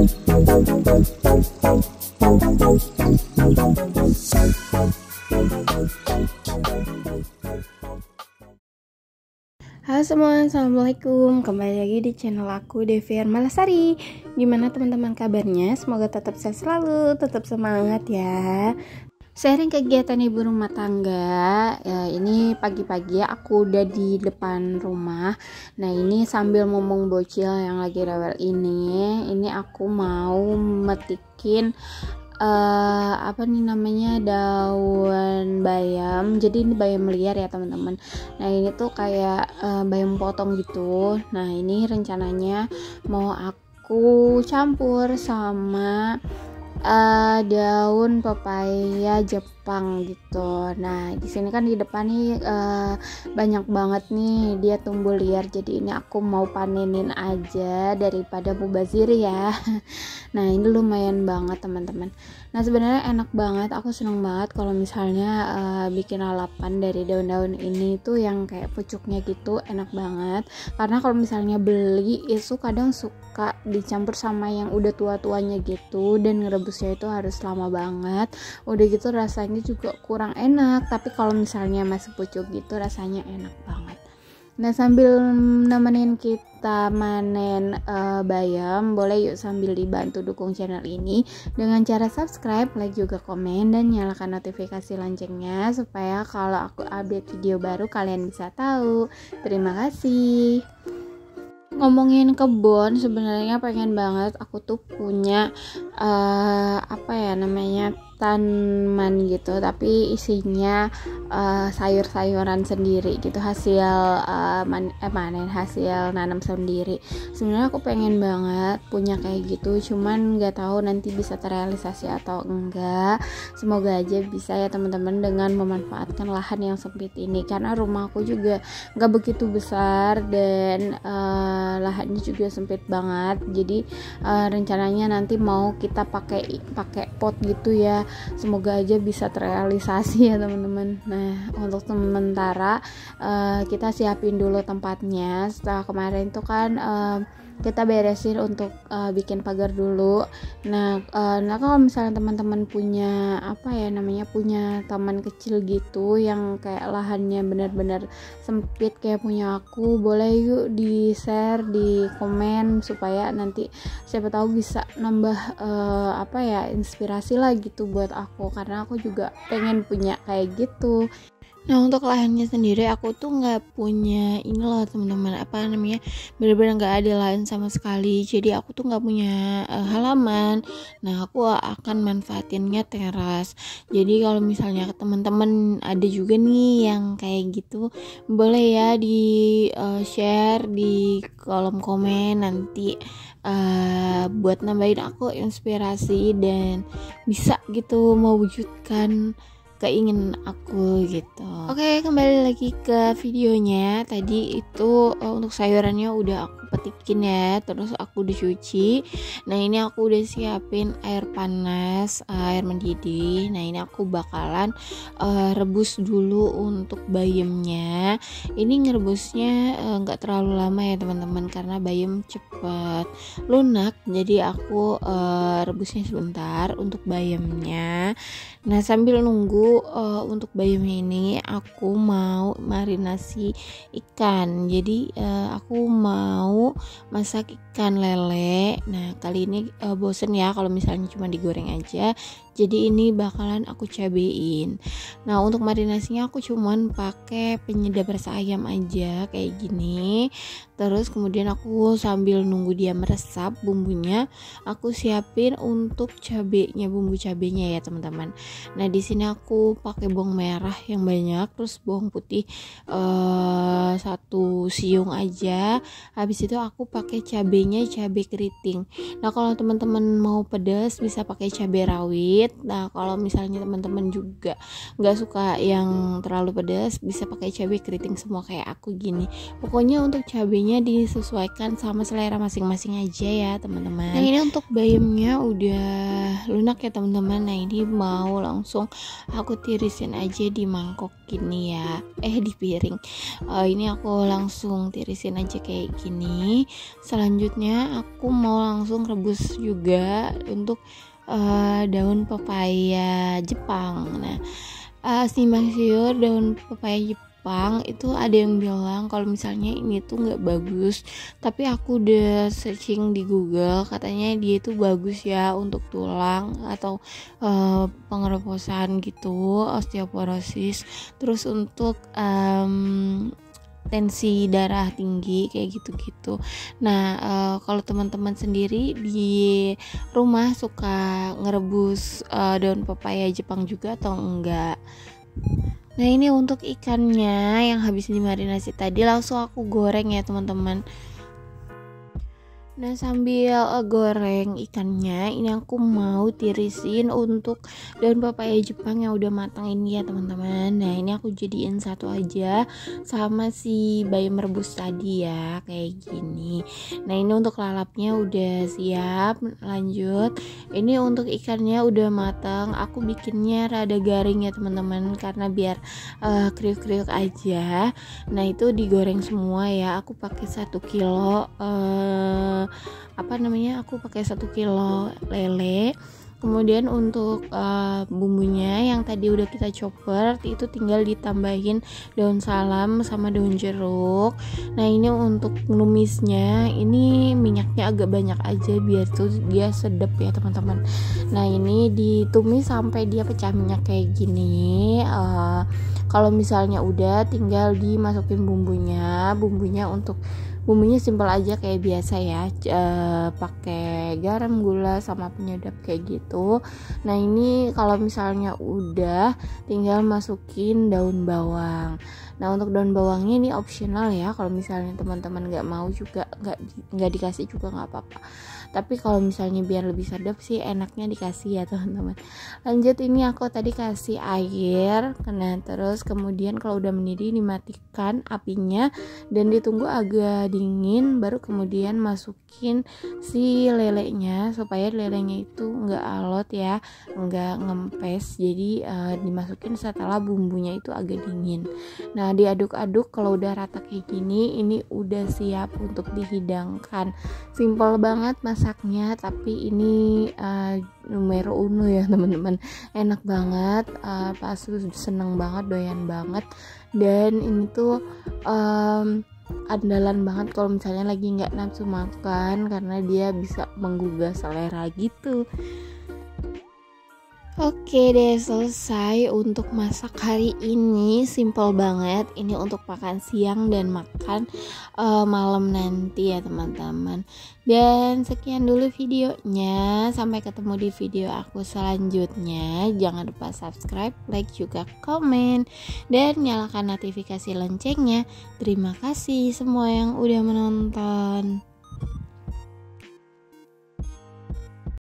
Halo semua, assalamualaikum. Kembali lagi di channel aku, Devi Malasari. Gimana teman-teman kabarnya? Semoga tetap sehat selalu, tetap semangat ya. Sharing kegiatan ibu rumah tangga ya, ini pagi-pagi aku udah di depan rumah. Nah ini sambil ngomong bocil yang lagi rewel ini aku mau metikin daun bayam. Jadi ini bayam liar ya teman-teman. Nah ini tuh kayak bayam potong gitu. Nah ini rencananya mau aku campur sama daun pepaya Jepang gitu. Nah di sini kan di depan nih banyak banget nih dia tumbuh liar. Jadi ini aku mau panenin aja daripada mubazir ya. Nah ini lumayan banget teman-teman. Nah sebenarnya enak banget. Aku seneng banget kalau misalnya bikin lalapan dari daun-daun ini tuh yang kayak pucuknya gitu, enak banget. Karena kalau misalnya beli itu kadang suka dicampur sama yang udah tua-tuanya gitu, dan ngerebusnya itu harus lama banget. Udah gitu rasanya juga kurang enak. Tapi kalau misalnya masih pucuk gitu rasanya enak banget. Nah sambil nemenin kita manen bayam, boleh yuk sambil dibantu dukung channel ini dengan cara subscribe, like juga komen, dan nyalakan notifikasi loncengnya supaya kalau aku update video baru kalian bisa tahu. Terima kasih. Ngomongin kebun, sebenarnya pengen banget aku tuh punya tanaman gitu, tapi isinya sayur-sayuran sendiri gitu, hasil panen, hasil nanam sendiri. Sebenarnya aku pengen banget punya kayak gitu, cuman nggak tahu nanti bisa terrealisasi atau enggak. Semoga aja bisa ya teman-teman dengan memanfaatkan lahan yang sempit ini, karena rumahku juga nggak begitu besar dan lahannya juga sempit banget. Jadi rencananya nanti mau kita pakai pot gitu ya. Semoga aja bisa terrealisasi ya teman-teman. Nah untuk sementara kita siapin dulu tempatnya. Setelah kemarin tuh kan kita beresin untuk bikin pagar dulu. Nah kalau misalnya teman-teman punya punya taman kecil gitu yang kayak lahannya benar-benar sempit kayak punya aku, boleh yuk di share, di komen, supaya nanti siapa tahu bisa nambah inspirasi lah gitu buat aku, karena aku juga pengen punya kayak gitu. Nah untuk lahannya sendiri aku tuh nggak punya ini loh teman-teman, bener-bener nggak ada lahan sama sekali. Jadi aku tuh nggak punya halaman. Nah aku akan manfaatinnya teras. Jadi kalau misalnya teman-teman ada juga nih yang kayak gitu, boleh ya di share di kolom komen nanti buat nambahin aku inspirasi dan bisa gitu mewujudkan keinginan aku gitu. Oke, kembali lagi ke videonya. Tadi itu untuk sayurannya udah aku petikin ya, terus aku udah cuci. Nah ini aku udah siapin air panas, air mendidih. Nah ini aku bakalan rebus dulu untuk bayamnya. Ini ngerebusnya nggak terlalu lama ya teman-teman, karena bayam cepet lunak. Jadi aku rebusnya sebentar untuk bayamnya. Nah sambil nunggu untuk bayamnya ini aku mau marinasi ikan. Jadi aku mau masak ikan lele. Nah kali ini bosen ya kalau misalnya cuma digoreng aja. Jadi ini bakalan aku cabein. Nah untuk marinasinya aku cuman pakai penyedap rasa ayam aja kayak gini. Terus kemudian aku sambil nunggu dia meresap bumbunya, aku siapin untuk cabenya, bumbu cabenya ya teman-teman. Nah di sini aku pakai bawang merah yang banyak, terus bawang putih 1 siung aja. Habis itu aku pakai cabenya cabai keriting. Nah kalau teman-teman mau pedas bisa pakai cabai rawit dikit. Nah kalau misalnya teman-teman juga nggak suka yang terlalu pedas, bisa pakai cabai keriting semua kayak aku gini. Pokoknya untuk cabenya disesuaikan sama selera masing-masing aja ya teman-teman. Nah ini untuk bayamnya udah lunak ya teman-teman. Nah ini mau langsung aku tirisin aja di mangkok gini ya, di piring. Ini aku langsung tirisin aja kayak gini. Selanjutnya aku mau langsung rebus juga untuk daun pepaya Jepang. Nah simbang siur daun pepaya Jepang itu ada yang bilang kalau misalnya ini tuh nggak bagus, tapi aku udah searching di Google, katanya dia itu bagus ya untuk tulang atau pengeroposan gitu, osteoporosis, terus untuk tensi darah tinggi kayak gitu-gitu. Nah kalau teman-teman sendiri di rumah suka ngerebus daun pepaya Jepang juga atau enggak? Nah ini untuk ikannya yang habis dimarinasi tadi langsung aku goreng ya teman-teman. Nah sambil goreng ikannya, ini aku mau tirisin untuk daun pepaya Jepang yang udah matang ini ya teman-teman. Nah ini aku jadiin satu aja sama si bayam rebus tadi ya, kayak gini. Nah ini untuk lalapnya udah siap. Lanjut, ini untuk ikannya udah matang. Aku bikinnya rada garing ya teman-teman, karena biar kriuk-kriuk aja. Nah itu digoreng semua ya. Aku pakai 1 kilo aku pakai 1 kilo lele. Kemudian untuk bumbunya yang tadi udah kita chopper itu tinggal ditambahin daun salam sama daun jeruk. Nah ini untuk numisnya, ini minyaknya agak banyak aja biar tuh dia sedap ya teman-teman. Nah ini ditumis sampai dia pecah minyak kayak gini. Kalau misalnya udah, tinggal dimasukin bumbunya untuk bumbunya simpel aja kayak biasa ya, pakai garam, gula sama penyedap kayak gitu. Nah ini kalau misalnya udah, tinggal masukin daun bawang. Nah untuk daun bawangnya ini optional ya, kalau misalnya teman-teman nggak mau juga nggak dikasih juga nggak apa-apa. Tapi kalau misalnya biar lebih sedap sih enaknya dikasih ya teman-teman. Lanjut, ini aku tadi kasih air, nah terus kemudian kalau udah mendidih dimatikan apinya dan ditunggu agak dingin, baru kemudian masukin si lelenya supaya lelenya itu nggak alot ya, nggak ngempes. Jadi dimasukin setelah bumbunya itu agak dingin. Nah diaduk-aduk, kalau udah rata kayak gini, ini udah siap untuk dihidangkan. Simple banget masaknya, tapi ini numero uno ya teman-teman. Enak banget, pas seneng banget, doyan banget. Dan ini tuh andalan banget kalau misalnya lagi nggak nafsu makan, karena dia bisa menggugah selera gitu. Oke deh, selesai untuk masak hari ini. Simple banget. Ini untuk makan siang dan makan malam nanti ya teman-teman. Dan sekian dulu videonya. Sampai ketemu di video aku selanjutnya. Jangan lupa subscribe, like, juga komen, dan nyalakan notifikasi loncengnya. Terima kasih semua yang udah menonton.